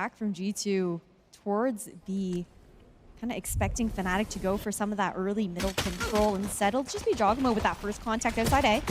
back from G2 towards B, kind of expecting Fnatic to go for some of that early middle control. Instead, it'll just be Jogamo with that first contact outside A.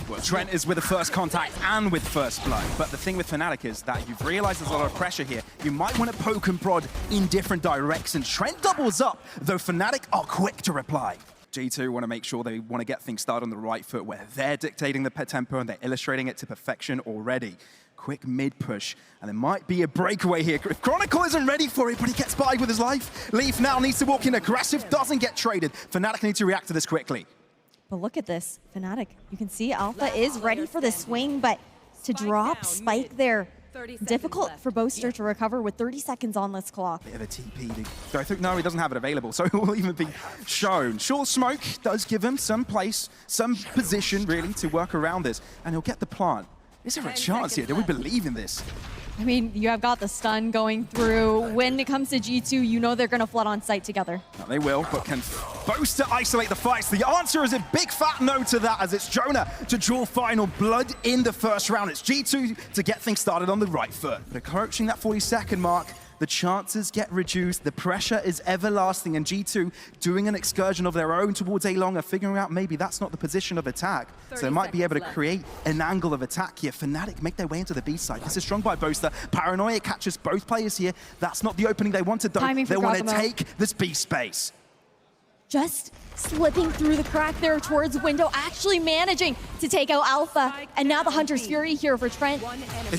Well, Trent is with the first contact and with first blood. But the thing with Fnatic is that you've realized there's a lot of pressure here. You might want to poke and prod in different directions. Trent doubles up, though Fnatic are quick to reply. G2 want to make sure they want to get things started on the right foot, where they're dictating the tempo and they're illustrating it to perfection already. Quick mid push, and there might be a breakaway here. If Chronicle isn't ready for it, but he gets by with his life. Leaf now needs to walk in aggressive, doesn't get traded. Fnatic need to react to this quickly. But look at this, Fnatic. You can see Alpha is ready for the swing, but to drop Spike there, difficult for Boaster to recover with 30 seconds on this clock. Bit of a TP to go through. No, he doesn't have it available, so it will even be shown. Sure, smoke does give him some place, some position, really, to work around this, and he'll get the plant. Is there a chance here? Do we believe in this? I mean, you have got the stun going through. When it comes to G2, you know they're going to flood on site together. No, they will, but can Boaster isolate the fights? The answer is a big fat no to that, as it's Jonah to draw final blood in the first round. It's G2 to get things started on the right foot. But approaching that 40-second mark, the chances get reduced, the pressure is everlasting, and G2 doing an excursion of their own towards A-Long are figuring out maybe that's not the position of attack. So they might be able to create an angle of attack here. Fnatic make their way into the B side. This is strong by Boaster. Paranoia catches both players here. That's not the opening they wanted though. They want to take this B space. Just slipping through the crack there towards window, actually managing to take out Alpha. And now the Hunter's Fury here for Trent.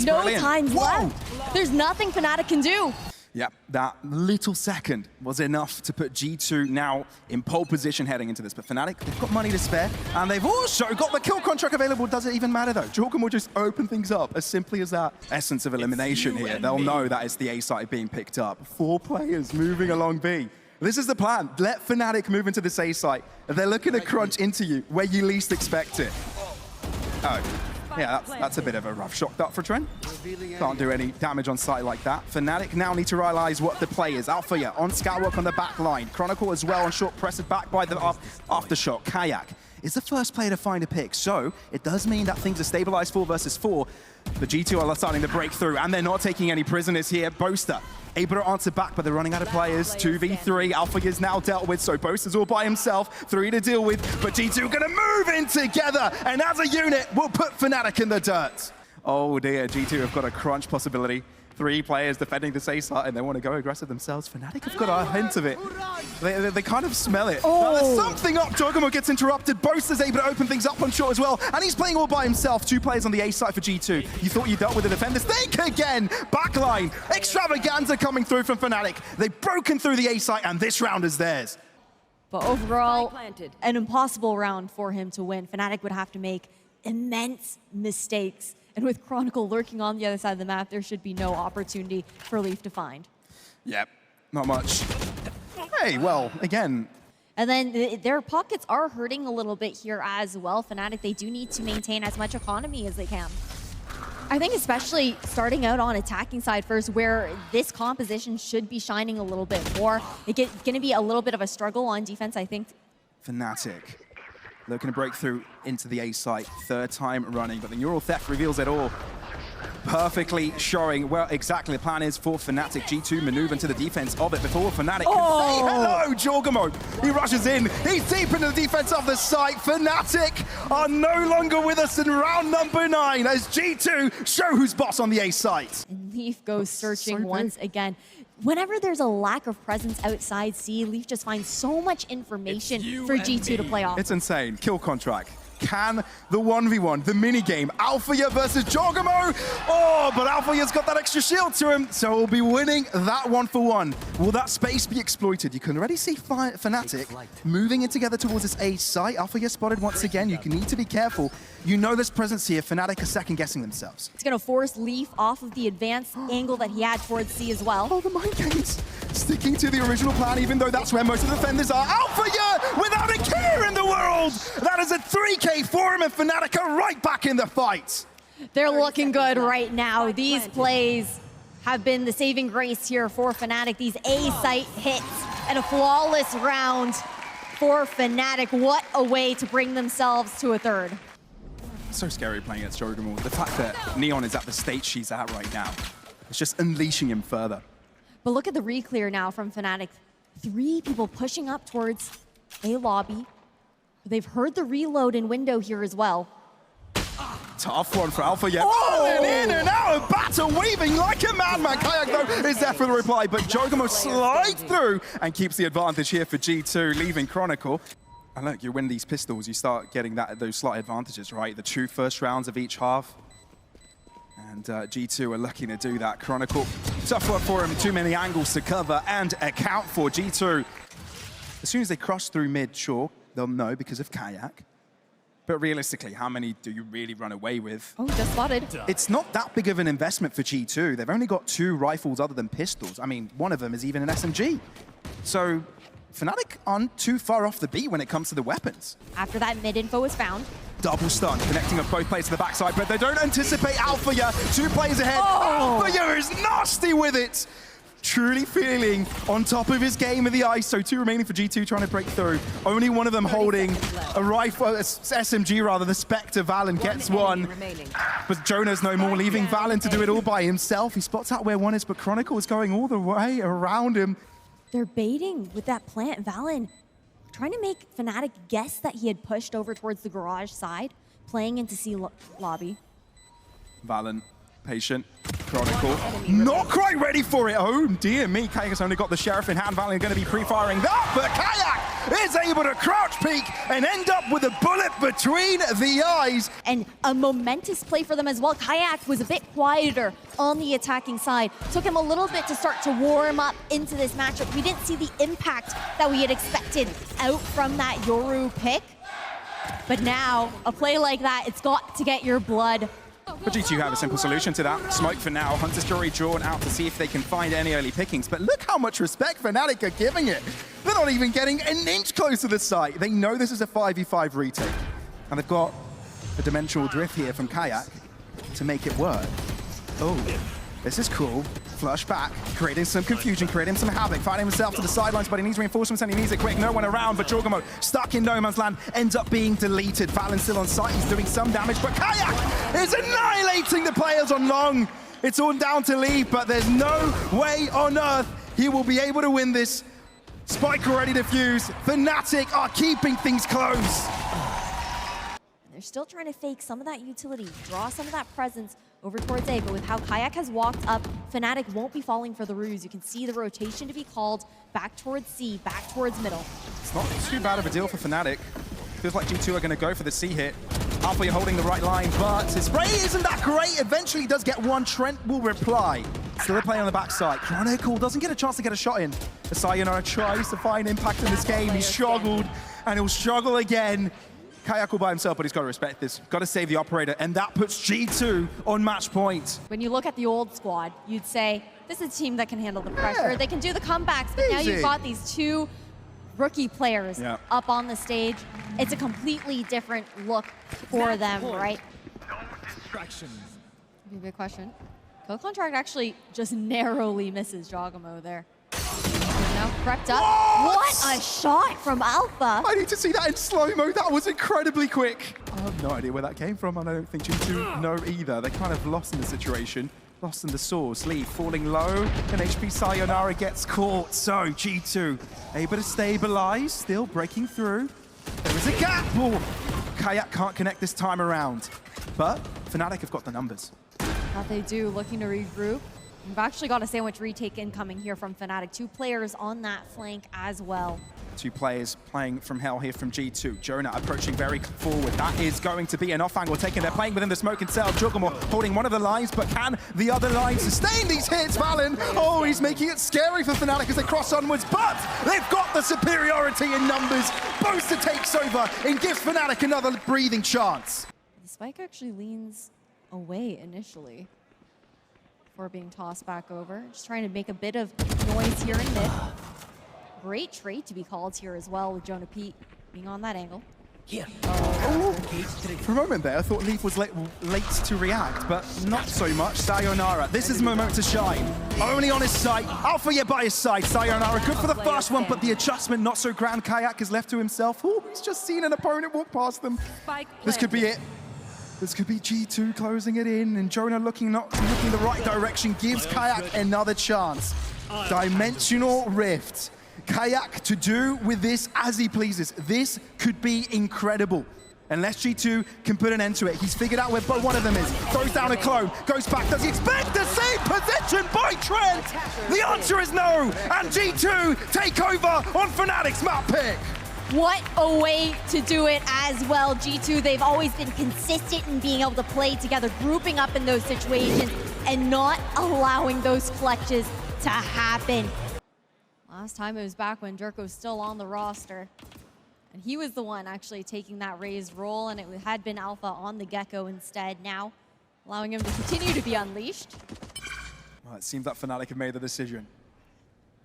No time left. There's nothing Fnatic can do. Yeah, that little second was enough to put G2 now in pole position heading into this. But Fnatic, they've got money to spare, and they've also got the kill contract available. Does it even matter though? Jorgen will just open things up as simply as that. Essence of elimination here. They'll know that it's the A side being picked up. 4 players moving along B. This is the plan. Let Fnatic move into this A site. They're looking to crunch into you where you least expect it. Oh, yeah, that's a bit of a rough shock dart for Trent. Can't do any damage on site like that. Fnatic now need to realize what the play is. Alpha, yeah, on scout work on the back line. Chronicle as well on short presses back by the aftershock. Kayak is the first player to find a pick, so it does mean that things are stabilized 4 versus 4. The G2 are starting to break through, and they're not taking any prisoners here. Boaster able to answer back, but they're running out of players. 2v3, Alpha is now dealt with, so Boaster's all by himself. 3 to deal with, but G2 gonna move in together, and as a unit, we'll put Fnatic in the dirt. Oh dear, G2 have got a crunch possibility. 3 players defending the A side, and they want to go aggressive themselves. Fnatic have got a hint of it. They kind of smell it. Oh. There's something up. Jogamo gets interrupted. Boaster's able to open things up on short as well, and he's playing all by himself. 2 players on the A side for G2. You thought you dealt with the defenders. Think again. Backline. Extravaganza coming through from Fnatic. They've broken through the A side, and this round is theirs. But overall, an impossible round for him to win. Fnatic would have to make immense mistakes. And with Chronicle lurking on the other side of the map, there should be no opportunity for Leaf to find. Yep, not much. Hey, well, again. And then their pockets are hurting a little bit here as well. Fnatic, they do need to maintain as much economy as they can. I think especially starting out on attacking side first, where this composition should be shining a little bit more. It's going to be a little bit of a struggle on defense, I think. Fnatic looking to break through into the A site, 3rd time running, but the Neural Theft reveals it all. Perfectly showing where exactly the plan is for Fnatic. G2 maneuver into the defense of it before Fnatic can say hello. Jorgamo, he rushes in. He's deep into the defense of the site. Fnatic are no longer with us in round number 9 as G2 show who's boss on the A site. And Leaf goes searching once again. Whenever there's a lack of presence outside C, Leaf just finds so much information for G2 to play off. It's insane. Kill contract. Can the 1v1, the minigame, Alphaya versus Jogamo? Oh, but Alphaya's got that extra shield to him, so he'll be winning that 1-for-1. Will that space be exploited? You can already see Fnatic moving in together towards this A site. Alphaya spotted once again. You need to be careful. You know there's presence here. Fnatic are second-guessing themselves. It's going to force Leaf off of the advanced angle that he had towards C as well. Oh, the mind games. Sticking to the original plan, even though that's where most of the defenders are. Alphaya without a care in the world! That is a 3K for him, and Fnatic are right back in the fight. They're looking good right now. These plays have been the saving grace here for Fnatic. These A-site hits and a flawless round for Fnatic. What a way to bring themselves to a 3rd. So scary playing against Jordan. The fact that Neon is at the state she's at right now. It's just unleashing him further. But look at the re-clear now from Fnatic. 3 people pushing up towards A lobby. They've heard the reload in window here as well. Tough one for Alpha, yeah. Oh, in and out of batter, weaving like a madman. Kayak, though, is there for the reply, but Jogamo slides through and keeps the advantage here for G2, leaving Chronicle. And look, you win these pistols, you start getting those slight advantages, right? The 2 first rounds of each half. And G2 are looking to do that. Chronicle, tough work for him, too many angles to cover and account for. G2, as soon as they cross through mid, sure, they'll know because of Kayak. But realistically, how many do you really run away with? Oh, just spotted. It's not that big of an investment for G2. They've only got 2 rifles other than pistols. I mean, one of them is even an SMG. So Fnatic aren't too far off the beat when it comes to the weapons. After that mid info was found. Double stun, connecting up both players to the backside, but they don't anticipate Alphaya. 2 players ahead. Oh. Alphaya is nasty with it. Truly feeling on top of his game of the ice. So 2 remaining for G2 trying to break through. Only one of them holding a rifle, SMG rather, the Spectre. Valen gets one. But Jonah's no more, leaving Valen to do it all by himself. He spots out where one is, but Chronicle is going all the way around him. They're baiting with that plant. Valen trying to make Fnatic guess that he had pushed over towards the garage side, playing into C lobby. Valen, patient. Chronicle, not quite ready for it. Oh dear me, Kayak's only got the Sheriff in hand. Valen going to be pre-firing that, but Kayak is able to crouch peek and end up with a bullet between the eyes. And a momentous play for them as well. Kayak was a bit quieter on the attacking side. Took him a little bit to start to warm up into this matchup. We didn't see the impact that we had expected out from that Yoru pick. But now, a play like that, it's got to get your blood. But G2 have a simple solution to that. Smoke for now. Hunter's Jury drawn out to see if they can find any early pickings. But look how much respect Fnatic are giving it. They're not even getting an inch close to the site. They know this is a 5v5 retake. And they've got a dimensional drift here from Kayak to make it work. Oh, this is cool. Flush back, creating some confusion, creating some havoc, finding himself to the sidelines, but he needs reinforcements and he needs it quick. No one around, but Jorgamo stuck in no man's land, ends up being deleted. Valen still on site, he's doing some damage, but Kayak is annihilating the players on long. It's all down to Lee, but there's no way on earth he will be able to win this. Spike already defused. Fnatic are keeping things close. They're still trying to fake some of that utility, draw some of that presence over towards A, but with how Kayak has walked up, Fnatic won't be falling for the ruse. You can see the rotation to be called back towards C, back towards middle. It's not too bad of a deal for Fnatic. Feels like G2 are going to go for the C hit. Alpha holding the right line, but his spray isn't that great. Eventually he does get one. Trent will reply. Still a play on the backside. Chronicle doesn't get a chance to get a shot in. Sayonara tries to find impact in this game. He's struggled, and he'll struggle again. Kayak all by himself, but he's got to respect this. Got to save the operator, and that puts G2 on match point. When you look at the old squad, you'd say, this is a team that can handle the pressure. Yeah. They can do the comebacks, but now you've got these 2 rookie players up on the stage. It's a completely different look for them, right? Big question. Kill contract actually just narrowly misses Jogamo there. Now prepped up. What a shot from Alpha. I need to see that in slow-mo. That was incredibly quick. I have no idea where that came from, and I don't think G2 know either. They're kind of lost in the situation. Lost in the source. Lee falling low, and HP Sayonara gets caught. So G2 able to stabilize, still breaking through. There is a gap. Oh, Kayak can't connect this time around. But Fnatic have got the numbers. That they do, looking to regroup. We've actually got a sandwich retake incoming here from Fnatic. 2 players on that flank as well. 2 players playing from hell here from G2. Jonah approaching very forward. That is going to be an off angle taken. They're playing within the smoke itself. Juggermore holding one of the lines, but can the other line sustain these hits? Valen, oh, he's making it scary for Fnatic as they cross onwards, but they've got the superiority in numbers. Boaster takes over and gives Fnatic another breathing chance. The spike actually leans away initially before being tossed back over. Just trying to make a bit of noise here in mid. Great trade to be called here as well with Jonah Pete being on that angle. Oh. For a moment there, I thought Leaf was late to react, but not so much. Sayonara, this is the moment to shine. Only on his side, Alpha by his side. Sayonara, good for the first one, but the adjustment not so grand. Kayak is left to himself. Oh, he's just seen an opponent walk past them. This could be it. This could be G2 closing it in, and Jonah looking the right direction, gives Kayak another chance. Dimensional Rift. Kayak to do with this as he pleases. This could be incredible. Unless G2 can put an end to it. He's figured out where one of them is. Throws down a clone, goes back. Does he expect the same position by Trent? The answer is no. And G2 take over on Fnatic's map pick. What a way to do it as well. G2, they've always been consistent in being able to play together, grouping up in those situations and not allowing those clutches to happen. Last time it was back when Jerko was still on the roster. And he was the one actually taking that raised role, and it had been Alpha on the Gecko instead now, allowing him to continue to be unleashed. Well, it seems that Fnatic have made the decision.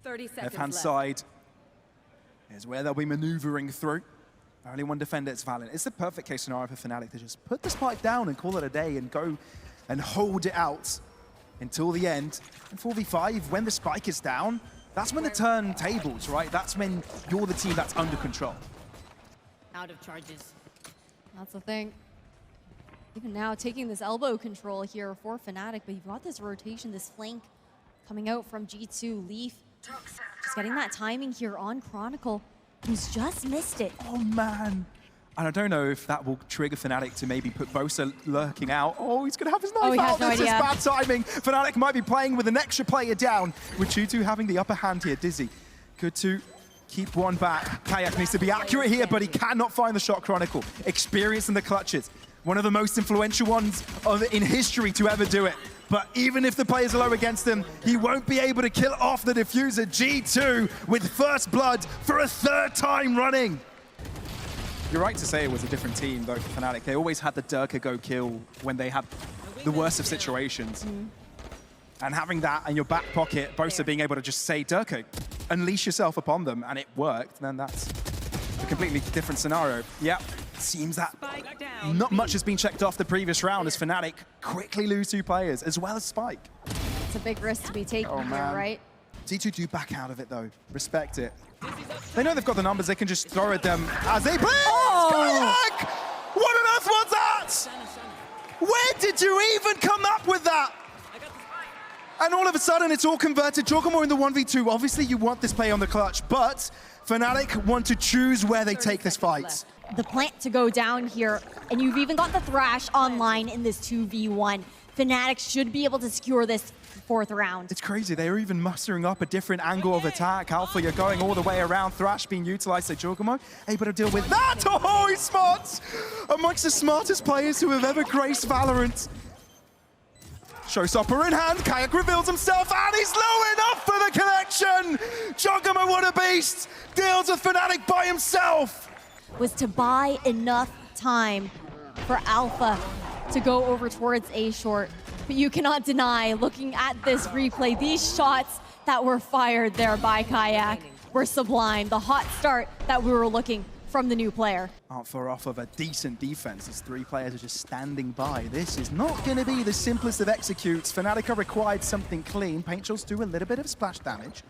30 seconds Left-hand left. side is where they'll be maneuvering through. Only one defender, it's Valiant. It's the perfect case scenario for Fnatic to just put the spike down and call it a day and go and hold it out until the end. And 4v5, when the spike is down, that's when the turntables, right? That's when you're the team that's under control. Out of charges. That's the thing. Even now, taking this elbow control here for Fnatic, but you've got this rotation, this flank coming out from G2. Leaf just getting that timing here on Chronicle, who's just missed it. Oh, man. And I don't know if that will trigger Fnatic to maybe put Bosa lurking out. Oh, he's going to have his knife out. This is bad timing. Fnatic might be playing with an extra player down, with G2 having the upper hand here. Dizzy, good to keep one back. Kayak needs to be accurate here, but he cannot find the shot. Chronicle, experience in the clutches. One of the most influential ones in history to ever do it. But even if the players are low against him, he won't be able to kill off the diffuser. G2 with first blood for a third time running. You're right to say it was a different team, though, for Fnatic. They always had the Durka go kill when they had the worst of situations. And having that in your back pocket, Bosa being able to just say, Durka, unleash yourself upon them, and it worked, then that's a completely different scenario. Yep, seems that not much has been checked off the previous round as Fnatic quickly lose 2 players, as well as Spike. It's a big risk to be taken here, right? G2 do back out of it, though. Respect it. They know they've got the numbers, they can just throw at them as they play. Kayak! What on earth was that? Where did you even come up with that? And all of a sudden, it's all converted. Jorgamore in the 1v2. Obviously, you want this play on the clutch, but Fnatic want to choose where they take this fight. The plant to go down here, and you've even got the Thrash online in this 2v1. Fnatic should be able to secure this 4th round. It's crazy. They're even mustering up a different angle of attack. Alpha, you're going all the way around. Thrash being utilized. So Jorgamore able to deal with that. Oh, he's smart! Amongst the smartest players who have ever graced Valorant. Showstopper in hand, Kayak reveals himself, and he's low enough for the connection! Jorgamore, what a beast! Deals with Fnatic by himself! Was to buy enough time for Alpha to go over towards A short. But you cannot deny, looking at this replay, these shots that were fired there by Kayak were sublime. The hot start that we were looking from the new player. Aren't far off of a decent defense. These 3 players are just standing by. This is not going to be the simplest of executes. Fnatic are required something clean. Paint shots do a little bit of splash damage,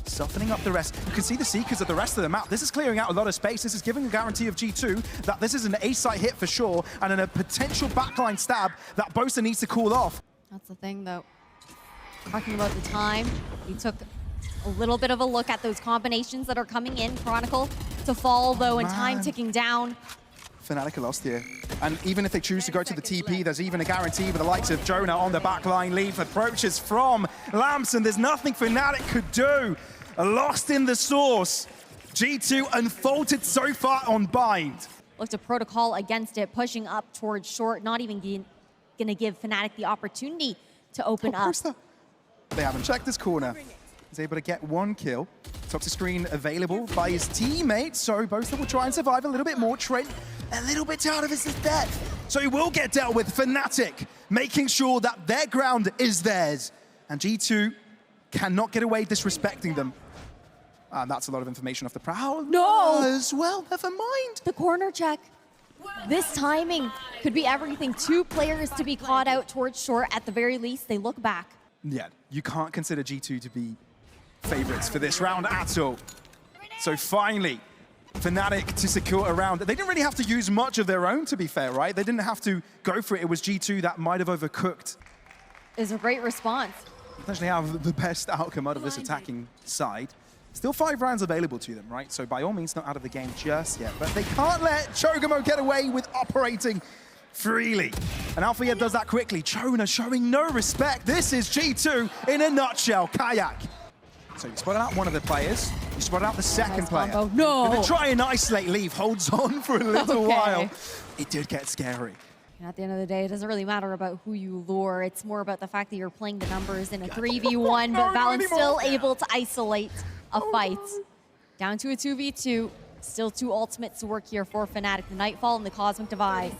softening up the rest. You can see the Seekers of the rest of the map. This is clearing out a lot of space. This is giving a guarantee of G2 that this is an A-site hit for sure, and in a potential backline stab that Bosa needs to call off. That's the thing, though. Talking about the time, he took a little bit of a look at those combinations that are coming in. Chronicle to fall, though, and time ticking down. Fnatic are lost here. And even if they choose to go to the TP, there's even a guarantee with the likes of Jonah on the backline. Leaf approaches from Lamps, and there's nothing Fnatic could do. Lost in the source. G2 unfolded so far on Bind. Looked to protocol against it, pushing up towards short, not even going to give Fnatic the opportunity to open up. They haven't checked this corner. He's able to get 1 kill. Toxic screen available by his teammates, so Bosa will try and survive a little bit more. Trent a little bit out of his depth, so he will get dealt with. Fnatic making sure that their ground is theirs, and G2 cannot get away disrespecting them. And that's a lot of information off the prowl. No! As well, never mind. The corner check. This timing could be everything. 2 players to be caught out towards short. At the very least, they look back. Yeah, you can't consider G2 to be favorites for this round at all. So finally, Fnatic to secure a round. They didn't really have to use much of their own, to be fair, right? They didn't have to go for it. It was G2 that might have overcooked. Is a great response. Potentially have the best outcome out of this attacking side. Still 5 rounds available to them, right? So by all means, not out of the game just yet. But they can't let Cho'Gamu get away with operating freely. And Alpha does that quickly. Chona showing no respect. This is G2 in a nutshell. Kayak. So you spotted out one of the players. You spotted out the second player. Combo. No. Gonna try and isolate Leaf. Holds on for a little while. It did get scary. And at the end of the day, it doesn't really matter about who you lure. It's more about the fact that you're playing the numbers in a 3v1, but Valorant's still able to isolate a fight. Down to a 2v2. Still 2 ultimates to work here for Fnatic. The Nightfall and the Cosmic Divide.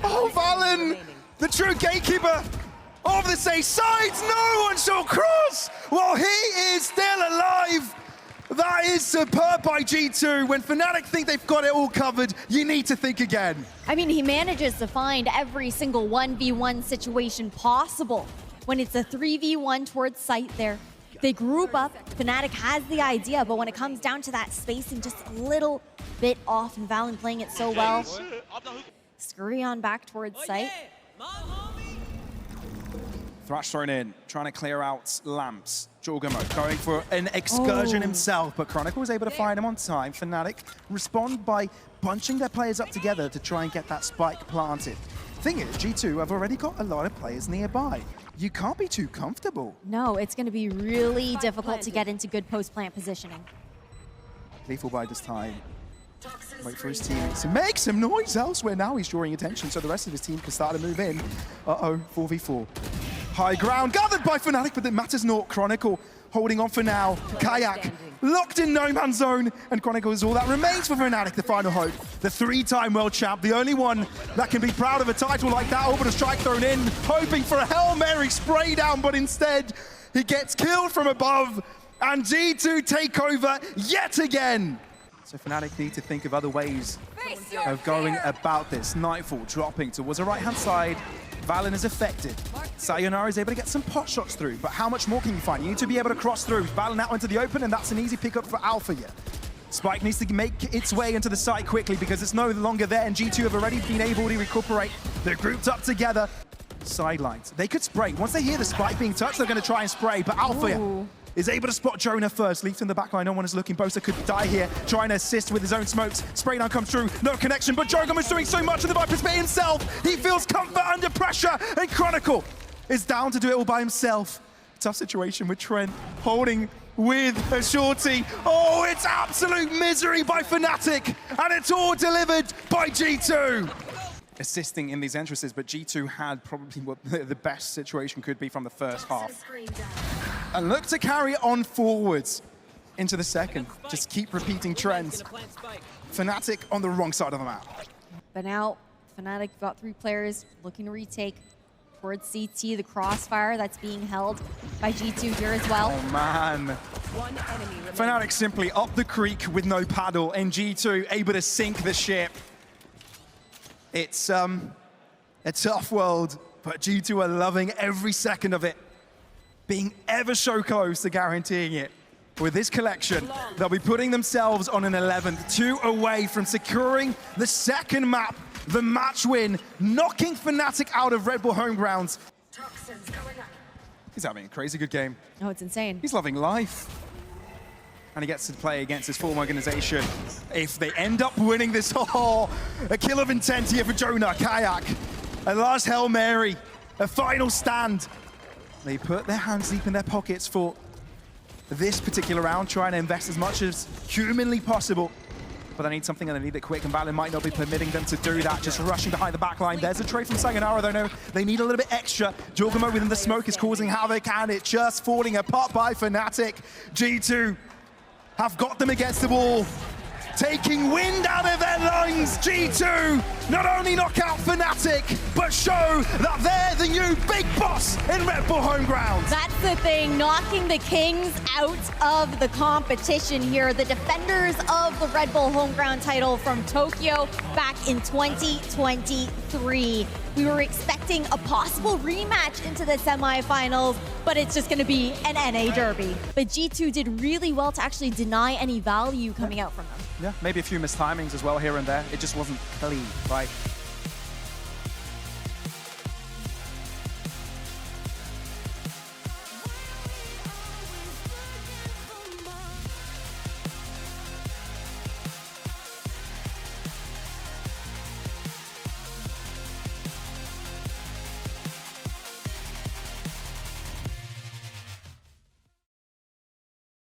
Oh, Valen, the true gatekeeper of the safe sides. No one shall cross while he is still alive. That is superb by G2. When Fnatic think they've got it all covered, you need to think again. I mean, he manages to find every single 1v1 situation possible. When it's a 3v1 towards site there, they group up. Fnatic has the idea, but when it comes down to that spacing, just a little bit off, and Valen playing it so well. Scurry on back towards site. Thrash thrown in, trying to clear out lamps. Cho'Gamu going for an excursion himself, but Chronicle was able to find him on time. Fnatic respond by bunching their players up together to try and get that spike planted. Thing is, G2 have already got a lot of players nearby. You can't be too comfortable. No, it's going to be really difficult to get into good post-plant positioning. Lethal by this time. Wait for his teammates to make some noise elsewhere. Now he's drawing attention, so the rest of his team can start to move in. Uh-oh, 4v4. High ground gathered by Fnatic, but it matters not. Chronicle holding on for now. Kayak locked in no man's zone, and Chronicle is all that remains for Fnatic, the final hope. The 3-time world champ, the only one that can be proud of a title like that. Over the strike thrown in, hoping for a Hail Mary spray down, but instead he gets killed from above, and G2 take over yet again. So Fnatic need to think of other ways of going about this. Nightfall dropping towards the right-hand side. Valen is affected. Sayonara is able to get some pot shots through, but how much more can you find? You need to be able to cross through. Valen out into the open, and that's an easy pickup for Alpha here. Spike needs to make its way into the site quickly because it's no longer there, and G2 have already been able to recuperate. They're grouped up together. Sidelines. They could spray. Once they hear the spike being touched, they're going to try and spray, but Alpha is able to spot Jonah first. Leafs in the backline, no one is looking. Bosa could die here, trying to assist with his own smokes. Spray down comes through, no connection, but Cho'Gamu is doing so much of the Viper's bit himself. He feels comfort under pressure, and Chronicle is down to do it all by himself. Tough situation with Trent holding with a shorty. Oh, it's absolute misery by Fnatic, and it's all delivered by G2. Assisting in these entrances, but G2 had probably what the best situation could be from the first half. And look to carry on forwards into the second. Just keep repeating trends. Fnatic on the wrong side of the map. But now, Fnatic got 3 players looking to retake towards CT, the crossfire that's being held by G2 here as well. Oh man. Fnatic simply up the creek with no paddle, and G2 able to sink the ship. It's a tough world, but G2 are loving every second of it, being ever so close to guaranteeing it. With this collection, they'll be putting themselves on an 11th, 2 away from securing the second map, the match win, knocking Fnatic out of Red Bull home grounds. He's having a crazy good game. Oh, it's insane. He's loving life. And he gets to play against his former organization. If they end up winning this, a kill of intent here for Jonah, Kayak. A last Hail Mary, a final stand. They put their hands deep in their pockets for this particular round, trying to invest as much as humanly possible. But they need something and they need it quick, and Valen might not be permitting them to do that, just rushing behind the back line. There's a trade from Sayonara, though. No, they need a little bit extra. Cho'Gamu within the smoke is causing havoc, and it's just falling apart by Fnatic. G2 have got them against the wall, taking wind out of their lungs. G2 not only knock out Fnatic, but show that they're the new big boss in Red Bull home grounds. That's the thing, knocking the Kings out of the competition here. The defenders of the Red Bull home ground title from Tokyo back in 2023. We were expecting a possible rematch into the semifinals, but it's just going to be an NA derby. But G2 did really well to actually deny any value coming out from them. Yeah, maybe a few missed timings as well here and there. It just wasn't clean, right?